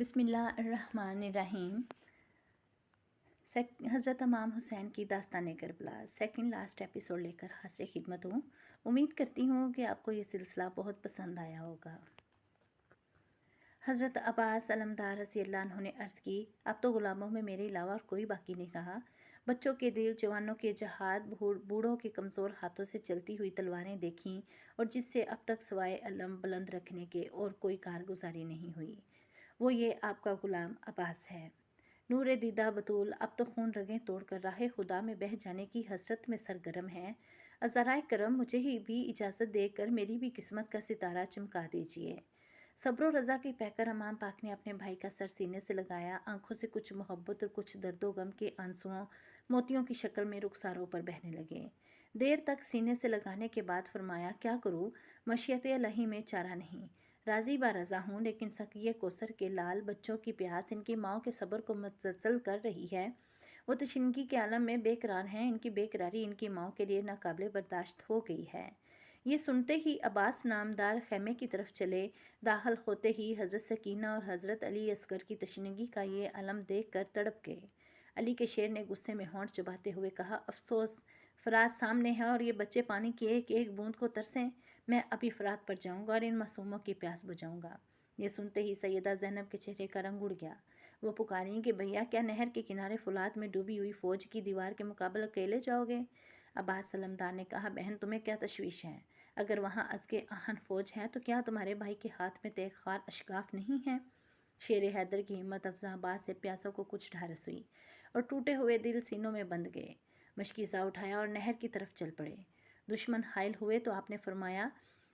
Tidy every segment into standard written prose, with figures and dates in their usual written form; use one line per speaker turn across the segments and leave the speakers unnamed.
बिस्मिल्लाहिर्रहमानिर्रहीम। हज़रत इमाम हुसैन की दास्तान करबला सेकंड लास्ट एपिसोड लेकर हाज़िर खिदमत हूँ। उम्मीद करती हूँ कि आपको ये सिलसिला बहुत पसंद आया होगा। हज़रत अब्बास अलमदार रज़ी अल्लाह अन्हु ने अर्ज़ की, अब तो ग़ुलामों में मेरे अलावा और कोई बाकी नहीं रहा। बच्चों के दिल, जवानों के जहाद, बूढ़ों के कमज़ोर हाथों से चलती हुई तलवारें देखीं और जिससे अब तक सिवाय अलम बुलंद रखने के और कोई कारगुजारी नहीं हुई, वो ये आपका ग़ुलाम अब्बास है। नूर दीदा बतूल अब तो खून रगें तोड़कर राह खुदा में बह जाने की हसरत में सरगर्म है। अज़राए करम, मुझे ही भी इजाज़त देकर मेरी भी किस्मत का सितारा चमका दीजिए। सब्र व रज़ा के पैकर इमाम पाक ने अपने भाई का सर सीने से लगाया। आंखों से कुछ मोहब्बत और कुछ दर्दो गम के आंसुओं मोतियों की शक्ल में रुखसारों पर बहने लगे। देर तक सीने से लगाने के बाद फरमाया, क्या करूँ, मशीयत इलाही में चारा नहीं। राज़ी बा रज़ा हूँ, लेकिन सकिए कोसर के लाल बच्चों की प्यास इनकी माओ के सब्र को मुतसलसल कर रही है। वो तशनगी के आलम में बेकरार हैं। इनकी बेकरारी इनकी माओ के लिए नाकाबिले बर्दाश्त हो गई है। ये सुनते ही अब्बास नामदार खैमे की तरफ चले। दाखिल होते ही हज़रत सकीना और हज़रत अली असगर की तशनगी का ये अलम देख कर तड़प गए। अली के शेर ने गुस्से में होंठ चबाते हुए कहा, अफसोस, फरात सामने है और ये बच्चे पानी की एक एक बूंद को तरसें। मैं अभी फरात पर जाऊंगा और इन मासूमों की प्यास बुझाऊंगा। ये सुनते ही सैयदा ज़ैनब के चेहरे का रंग उड़ गया। वो पुकारी कि भैया, क्या नहर के किनारे फुलाद में डूबी हुई फ़ौज की दीवार के मुकाबले अकेले जाओगे? अब्बास सलमदार ने कहा, बहन, तुम्हें क्या तशवीश है? अगर वहाँ अज़के आहन फ़ौज है तो क्या तुम्हारे भाई के हाथ में तेगखार अशकाफ नहीं है? शेर हैदर की हिम्मत अफजा अब्बास से प्यासों को कुछ ढारस हुई और टूटे हुए दिल सीनों में बंध गए। मशकीज़ा उठाया और नहर की तरफ चल पड़े। दुश्मन हायल हुए तो आपने फरमाया,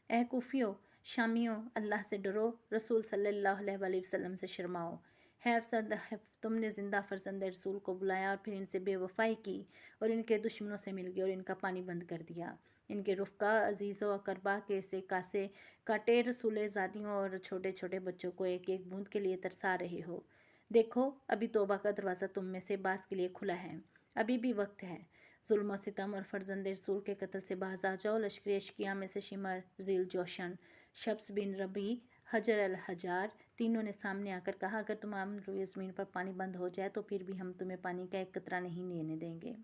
ए कुफियों, शामियों, अल्लाह से डरो, रसूल सल्लल्लाहु अलैहि वसल्लम से शर्माओ। है अफसद, तुमने जिंदा फर्जंद रसूल को बुलाया और फिर इनसे बेवफाई की और इनके दुश्मनों से मिल गए और इनका पानी बंद कर दिया। इनके रुफ़का, अजीज़ों, अकरबा के से कासे काटे रसूल ज़ादियों और छोटे छोटे बच्चों को एक एक बूंद के लिए तरसा रहे हो। देखो, अभी तौबा का दरवाज़ा तुम में से बास के लिए खुला है। अभी भी वक्त है। जुल्म और सितम और फर्जंद रसूल के कत्ल से बाज आ जाओ। लश्कर अशकिया में से शिमर, ज़ील जोशन, शब्स बिन रबी, हजर अल हजार तीनों ने सामने आकर कहा, अगर तुम्हारी रुए ज़मीन पर पानी बंद हो जाए तो फिर भी हम तुम्हें पानी का एक कतरा नहीं लेने देंगे।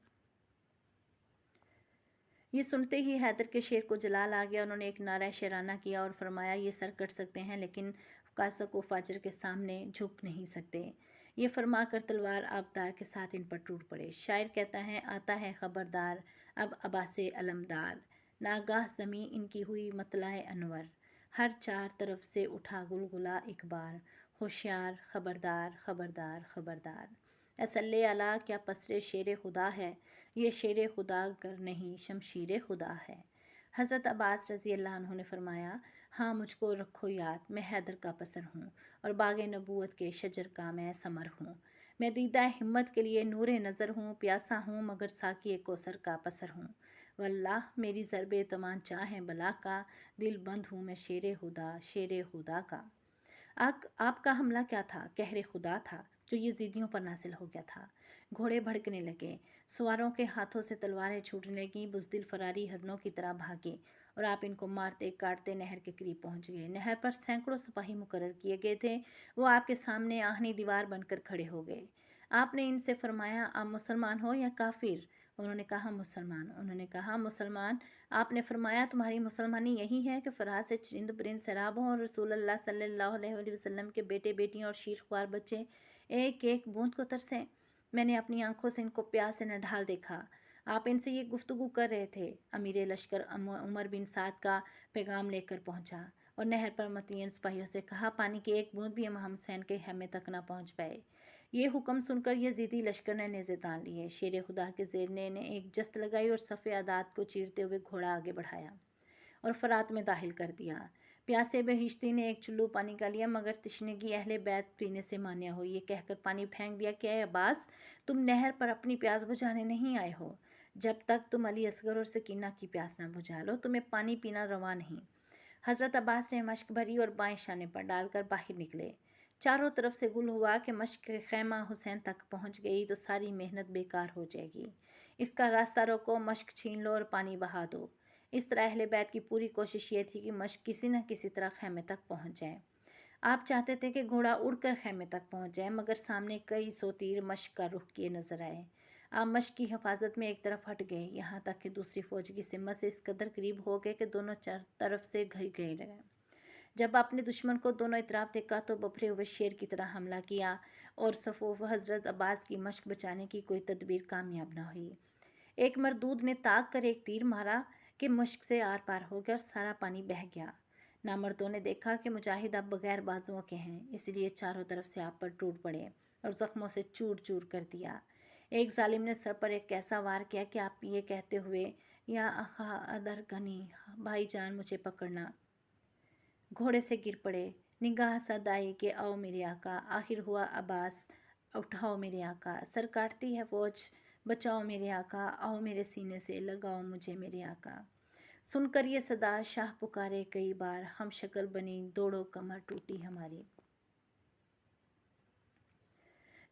ये सुनते ही हैदर के शेर को जलाल आ गया। उन्होंने एक नारा शेराना किया और फरमाया, ये सर कट सकते हैं लेकिन कासक व फाजर के सामने झुक नहीं सकते। ये फरमा कर तलवार आबदार के साथ इन पर टूट पड़े। शायर कहता है, आता है खबरदार अब अब्बासे अलमदार, नागाह ज़मीं इनकी हुई मतलाए अनवर, हर चार तरफ से उठा गुलगुला एक बार, होशियार, खबरदार, खबरदार, खबरदार। असल्ले अला, क्या पसरे शेर खुदा है? ये शेर खुदा गर नहीं, शमशीर खुदा है। हज़रत अब्बास रज़ी अल्लाह अन्हु ने फरमाया, हाँ, मुझको रखो याद, मैं हैदर का पसर हूँ और बाग़े नबूवत के शजर का मैं समर हूँ। मैं दीदा हिम्मत के लिए नूरे नज़र हूँ, प्यासा हूँ मगर साकी कोसर का पसर हूँ। वल्लाह, मेरी ज़रबे तमान चाह बला का, दिल बंद हूँ मैं शेर खुदा का। आपका हमला क्या था? कहरे खुदा था जो यजीदियों पर नासिल हो गया था। घोड़े भड़कने लगे, सवारों के हाथों से तलवारें छूटने लगी। बुज़दिल फरारी हरनों की तरह भागे और आप इनको मारते काटते नहर के करीब पहुंच गए। नहर पर सैकड़ों सिपाही मुकर्रर किए गए थे। वो आपके सामने आहनी दीवार बनकर खड़े हो गए। आपने इनसे फरमाया, आप मुसलमान हो या काफिर? उन्होंने कहा, मुसलमान। उन्होंने कहा, मुसलमान। आपने फरमाया, तुम्हारी मुसलमानी यही है कि फराज से चिंद परिंद सैराब हों और रसूलुल्लाह सल्लल्लाहु अलैहि वसल्लम के बेटे बेटियां और शीर-ख्वार बच्चे एक एक बूंद को तरसें। मैंने अपनी आंखों से इनको प्यास से नढाल देखा। आप इनसे ये गुफ्तगू कर रहे थे। अमीर लश्कर उमर बिन साद का पैगाम लेकर पहुंचा और नहर पर मुतय्यन सिपाहियों से कहा, पानी की एक बूंद भी इमाम हुसैन के खेमे तक न पहुंच पाए। ये हुक्म सुनकर यजीदी लश्कर ने नेज़े तान लिए। शेर खुदा के ज़ेरने ने एक जस्त लगाई और सफ़े आदात को चीरते हुए घोड़ा आगे बढ़ाया और फरात में दाखिल कर दिया। प्यासे बहिश्ती ने एक चुल्लू पानी का लिया मगर तशनगी अहले बैत पीने से मान्या हुई। ये कहकर पानी फेंक दिया, क्या अब्बास, तुम नहर पर अपनी प्यास बुझाने नहीं आए हो? जब तक तुम अली असगर और सकीना की प्यास न बुझा लो, तुम्हें पानी पीना रवा नहीं। हज़रत अब्बास ने मश्क भरी और बाएं शाने पर डालकर बाहर निकले। चारों तरफ से गुल हुआ कि मश्क खैमा हुसैन तक पहुंच गई तो सारी मेहनत बेकार हो जाएगी। इसका रास्ता रोको, मश्क छीन लो और पानी बहा दो। इस तरह अहले बैत की पूरी कोशिश ये थी कि मश्क किसी न किसी तरह खैमे तक पहुंच जाए। आप चाहते थे कि घोड़ा उड़कर खेमे तक पहुंच जाए, मगर सामने कई सौ तीर मश्क का रुख किए नजर आए। आप मश्क की हिफाजत में एक तरफ हट गए, यहाँ तक कि दूसरी फौज की सिमत से इस कदर करीब हो गए कि दोनों तरफ से घिर गए रहे। जब आपने दुश्मन को दोनों इतराफ देखा तो बफरे हुए शेर की तरह हमला किया और सफूफ हजरत अब्बास की मश्क बचाने की कोई तदबीर कामयाब न हुई। एक मरदूद ने ताक कर एक तीर मारा कि मश्क से आर पार हो गया और सारा पानी बह गया। नामर्दों ने देखा कि मुजाहिद अब बगैर बाजुओं के हैं, इसलिए चारों तरफ से आप पर टूट पड़े और जख्मों से चूर चूर कर दिया। एक जालिम ने सर पर एक ऐसा वार किया कि आप ये कहते हुए, या अखा अदर गनी, भाई जान मुझे पकड़ना, घोड़े से गिर पड़े। निगाह सदाई के आओ मेरे आका, आखिर हुआ अब्बास, उठाओ मेरे आका, सर काटती है फौज, बचाओ मेरे आका, आओ मेरे सीने से लगाओ मुझे मेरे आका। सुनकर ये सदा शाह पुकारे कई बार, हम शक्ल बनी दौड़ो कमर टूटी हमारी।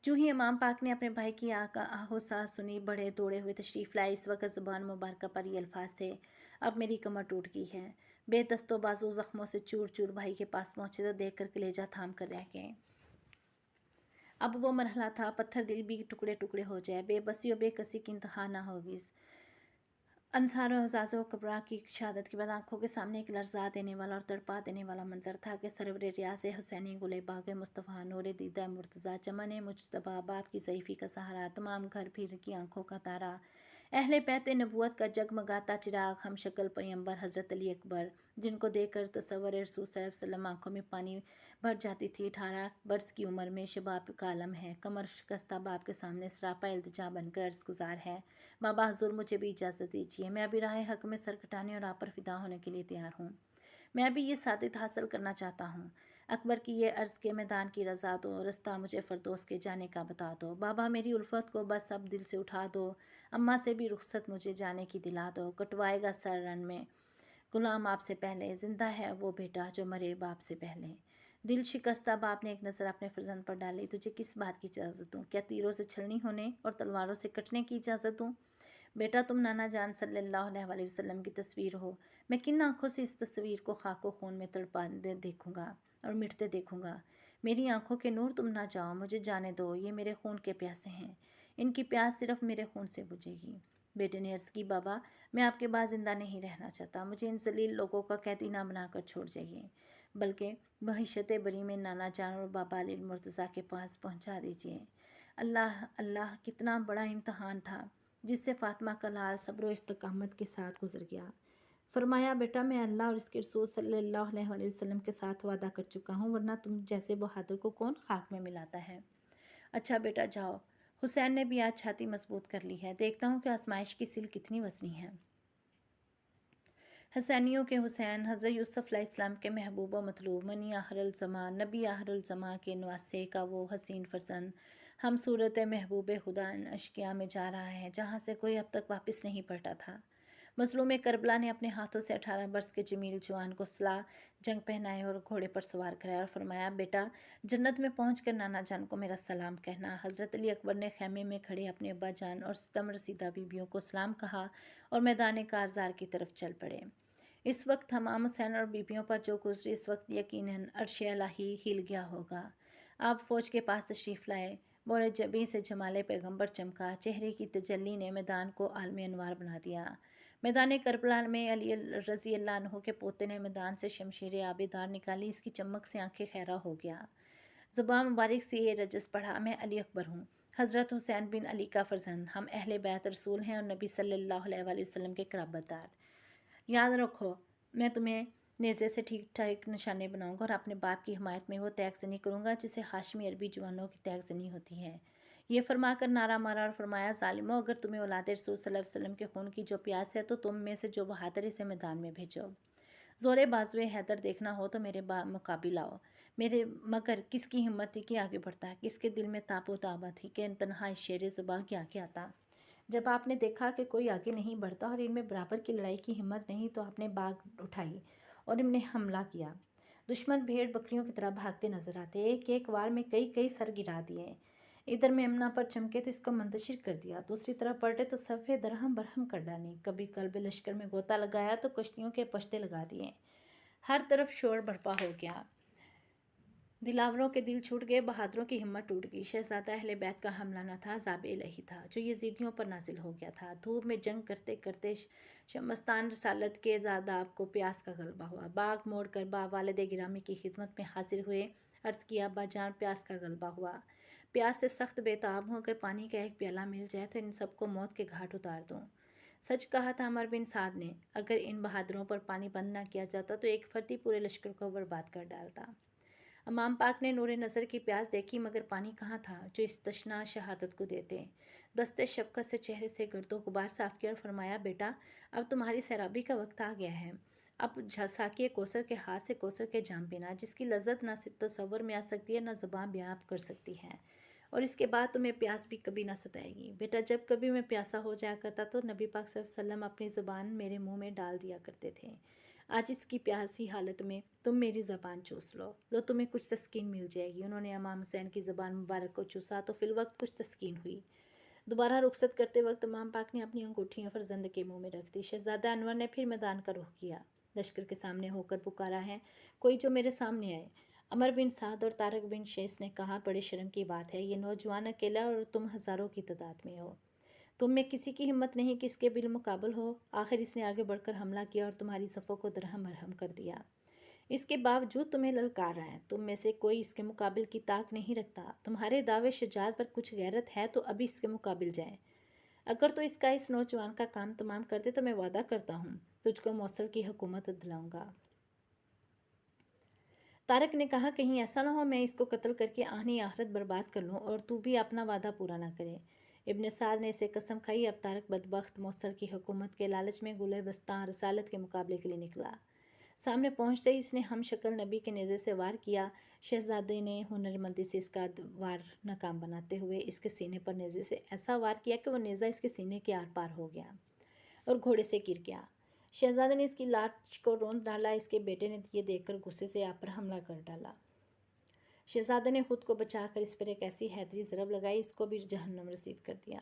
जो ही इमाम पाक ने अपने भाई की आहोसा सुनी, बड़े दौड़े हुए तशरीफ़ लाए। इस वक्त ज़ुबान मुबारक पर ये अल्फाज थे, अब मेरी कमर टूट गई है। बेदस्तो बाजू ज़ख्मों से चूर चूर भाई के पास पहुँचे तो देख कर कलेजा थाम कर रह गए। अब वो मरहला था पत्थर दिल भी टुकड़े टुकड़े हो जाए, बेबसी और बेकसी की इंतहा ना होगी। अंसार और हजाजों कबरा की शहादत के बाद आंखों के सामने एक लर्जा देने वाला और तड़पा देने वाला मंजर था कि सरवर रियाज हुसैनी गुले बाग मुस्तफ़ा नूर दीदा मुर्तज़ा चमन मुजतबा बाप की ज़ईफ़ी का सहारा तमाम घर फिर की आंखों का तारा अहले बैत नबूवत का जगमगाता चिराग हम शक्ल पैगंबर हज़रत अली अकबर, जिनको देखकर तसव्वुर रसूल सल्लल्लाहु अलैहि वसल्लम आंखों में पानी भर जाती थी। 18 बरस की उम्र में शबाब का आलम है, कमर शिकस्ता बाप के सामने सरापा इल्तिजा बनकर अर्ज़ गुजार है, बाबा हुजूर मुझे भी इजाज़त दीजिए, मैं अभी राह हक में सर कटाने और आप पर फिदा होने के लिए तैयार हूँ। मैं भी ये सादित हासिल करना चाहता हूँ। अकबर की ये अर्ज़ के मैदान की रज़ा दो, रास्ता मुझे फ़रदौस के जाने का बता दो। बाबा मेरी उल्फत को बस अब दिल से उठा दो, अम्मा से भी रुखसत मुझे जाने की दिला दो। कटवाएगा सर रन में गुलाम आपसे पहले, जिंदा है वो बेटा जो मरे बाप से पहले। दिल शिकस्ता बाप ने एक नज़र अपने फर्जंद पर डाली, तुझे किस बात की इजाज़त दूँ? क्या तीरों से छलनी होने और तलवारों से कटने की इजाज़त दूँ? बेटा तुम नाना जान सल्लल्लाहु अलैहि वसल्लम की तस्वीर हो, मैं किन आंखों से इस तस्वीर को खाको खून में तड़पा देखूंगा और मिटते देखूंगा। मेरी आंखों के नूर तुम ना जाओ, मुझे जाने दो, ये मेरे खून के प्यासे हैं, इनकी प्यास सिर्फ मेरे खून से बुझेगी। बेटे ने अर्ज़ की, बाबा मैं आपके बाद ज़िंदा नहीं रहना चाहता, मुझे इन जलील लोगों का कैदी ना बनाकर छोड़ जाइए, बल्कि बहिशत बरी में नाना जान और बाबा अली मुर्तज़ा के पास पहुंचा दीजिए। अल्लाह अल्लाह, कितना बड़ा इम्तहान था जिससे फ़ातिमा का लाल सब्र व इस्तकामत के साथ गुजर गया। फरमाया, बेटा मैं अल्लाह और इसके रसूल सल्लल्लाहु अलैहि वसल्लम के साथ वादा कर चुका हूँ, वरना तुम जैसे बहादुर को कौन खाक में मिलाता है। अच्छा बेटा जाओ। हुसैन ने भी आज छाती मजबूत कर ली है, देखता हूँ कि आजमाइश की सिल कितनी वसनी है। हसैनियों के हुसैन हज़रत यूसुफ़ अलैहिस्सलाम के महबूब व मतलूब, मनी आहरुल ज़मा, नबी आहरुल ज़मा के नवासे का वो हसीन फरजंद हम सूरत महबूब खुदा अशकिया में जा रहा है, जहाँ से कोई अब तक वापस नहीं पलटा था। मजलूम करबला ने अपने हाथों से 18 बरस के जमील जवान को सलाह जंग पहनाए और घोड़े पर सवार कराया और फरमाया, बेटा जन्नत में पहुंचकर नाना जान को मेरा सलाम कहना। हज़रत अली अकबर ने खैमे में खड़े अपने अब्बा जान और सितम रसीदा बीबियों को सलाम कहा और मैदान कारज़ार की तरफ चल पड़े। इस वक्त हमाम हुसैन और बीबियों पर जो गुजरी, इस वक्त यकीनन अर्श इलाही हिल गया होगा। आप फ़ौज के पास तशरीफ़ लाए, बोरे जबी से जमाले पैगंबर चमका, चेहरे की तजल्ली ने मैदान को आलम अनवार बना दिया। मैदान करबला में अली रज़ी अल्लाह अन्हु के पोते ने मैदान से शमशीर आबेदार निकाली, इसकी चमक से आंखें खैरा हो गया। ज़ुबान मुबारक से ये रजस पढ़ा, मैं अली अकबर हूँ, हज़रत हुसैन बिन अली का फ़र्जंद, हम अहले बैत रसूल हैं और नबी सल्लल्लाहु अलैहि वसल्लम के क़राबतदार। याद रखो, मैं तुम्हें नेज़े से ठीक ठाक निशाने बनाऊंगा और अपने बाप की हिमायत में वो तैगज़नी करूंगा जिसे हाशमी अरबी जवानों की तैगज़नी होती है। ये फरमा कर नारा मारा और फरमाया, ज़ालिमो अगर तुम्हें औलाद रसूल सल्लल्लाहु अलैहि वसल्लम के खून की जो प्यास है तो तुम में से जो बहादुर इसे मैदान में भेजो। ज़ोरे बाजुए हैदर देखना हो तो मेरे मुकाबिल आओ। मेरे मगर किसकी हिम्मत थी कि आगे बढ़ता, किसके दिल में तापो ताबा थी कि तन्हा शेर ज़ुबां के आगे आता। जब आपने देखा कि कोई आगे नहीं बढ़ता और इनमें बराबर की लड़ाई की हिम्मत नहीं, तो आपने बाग उठाई और इन्हें हमला किया। दुश्मन भेड़ बकरियों की तरह भागते नजर आते, एक एक वार में कई कई सर गिरा दिए। इधर मेमना पर चमके तो इसको मुंतशिर कर दिया, दूसरी तरफ पलटे तो सफ़े दरहम बरहम कर डाली। कभी कल्ब लश्कर में गोता लगाया तो कश्तियों के पश्ते लगा दिए। हर तरफ शोर बर्पा हो गया। दिलावरों के दिल छूट गए, बहादुरों की हिम्मत टूट गई। शहजादा अहले बैत का हमला न था, ज़ाब इलाही था जो यजीदियों पर नाजिल हो गया था। धूप में जंग करते करते शमस्तान रसालत के ज़ादाब को प्यास का गलबा हुआ। बाग मोड़ कर वालिद गिरामी की खिदमत में हाजिर हुए। अर्ज़ किया, अब्बा जान, प्यास का गलबा हुआ। प्यास से सख्त बेताब हूँ, अगर पानी का एक प्याला मिल जाए तो इन सबको मौत के घाट उतार दूँ। सच कहा था अमर बिन साद ने, अगर इन बहादुरों पर पानी बंद न किया जाता तो एक फर्दी पूरे लश्कर को बर्बाद कर डालता। इमाम पाक ने नूरे नज़र की प्यास देखी, मगर पानी कहाँ था जो इस तशना शहादत को देते। दस्ते शफ़क़त से चेहरे से गर्दो गुबार साफ़ किया और फरमाया, बेटा, अब तुम्हारी सैराबी का वक्त आ गया है। अब साक़िए कौसर के हाथ से कौसर के जाम पीना, जिसकी लज्जत ना सिर्फ तसव्वुर में आ सकती है, ना ज़ुबान बयां कर सकती है, और इसके बाद तुम्हें प्यास भी कभी ना सताएगी। बेटा, जब कभी मैं प्यासा हो जाया करता तो नबी पाक सल्लल्लाहु अलैहि वसल्लम अपनी ज़ुबान मेरे मुँह में डाल दिया करते थे। आज इसकी प्यासी हालत में तुम मेरी ज़बान चूस लो, तुम्हें कुछ तस्कीन मिल जाएगी। उन्होंने इमाम हुसैन की ज़बान मुबारक को चूसा तो फिलवक्त कुछ तस्कीन हुई। दोबारा रुखसत करते वक्त इमाम पाक ने अपनी अंगूठियाँ फरजंद के मुंह में रख दी। शहजादा अनवर ने फिर मैदान का रुख किया। लश्कर के सामने होकर पुकारा है, कोई जो मेरे सामने आए। अमर बिन साद और तारक बिन शेस ने कहा, बड़े शर्म की बात है, ये नौजवान अकेला और तुम हज़ारों की तादाद में हो। तुम में किसी की हिम्मत नहीं कि इसके बिलमुकाबल हो। आखिर इसने आगे बढ़कर हमला किया और तुम्हारी सफ़ों को दरहम मरहम कर दिया। इसके बावजूद तुम्हें ललकार रहा है। तुम में से कोई इसके मुकाबिल की ताक नहीं रखता। तुम्हारे दावे शजात पर कुछ गैरत है तो अभी इसके मुकाबिल जाए। अगर तो इसका इस नौजवान का काम तमाम कर दे तो मैं वादा करता हूँ तुझको मौसल की हुकूमत दिलाऊंगा। तारक ने कहा, कहीं ऐसा ना हो मैं इसको कत्ल करके आनी आखिरत बर्बाद कर लूँ और तू भी अपना वादा पूरा ना करे। इब्न साद ने इसे कसम खाई। अब तारक बदबख्त मौसल की हुकूमत के लालच में गुले बस्तां रसालत के मुकाबले के लिए निकला। सामने पहुंचते ही इसने हम शक्ल नबी के नेज़े से वार किया। शहजादे ने हुनरमंदी से इसका वार नाकाम बनाते हुए इसके सीने पर नेज़े से ऐसा वार किया कि वह नेज़ा इसके सीने के आर पार हो गया और घोड़े से गिर गया। शहजादे ने इसकी लाश को रौंद डाला। इसके बेटे ने ये देखकर गुस्से से आप पर हमला कर डाला। शहजादे ने खुद को बचाकर इस पर एक ऐसी हैदरी ज़रब लगाई, इसको भी जहन्नम रसीद कर दिया।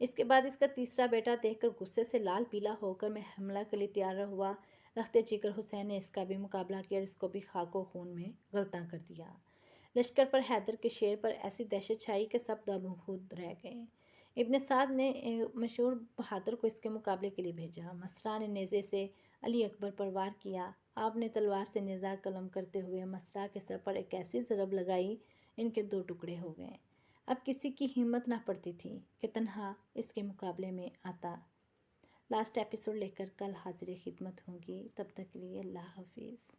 इसके बाद इसका तीसरा बेटा देखकर गुस्से से लाल पीला होकर मैं हमला के लिए तैयार हुआ। लख्ते जिगर हुसैन ने इसका भी मुकाबला किया और इसको भी खाको खून में गलता कर दिया। लश्कर पर हैदर के शेर पर ऐसी दहशत छाई कि सब दबोहद रह गए। इब्न साद ने मशहूर बहादुर को इसके मुकाबले के लिए भेजा। मसरा ने नेज़े से अली अकबर पर वार किया। आपने तलवार से नेज़ा कलम करते हुए मसरा के सर पर एक ऐसी ज़रब लगाई, इनके दो टुकड़े हो गए। अब किसी की हिम्मत ना पड़ती थी कि तन्हा इसके मुकाबले में आता। लास्ट एपिसोड लेकर कल हाजिर खिदमत होंगी। तब तक के लिए अल्लाह हाफिज़।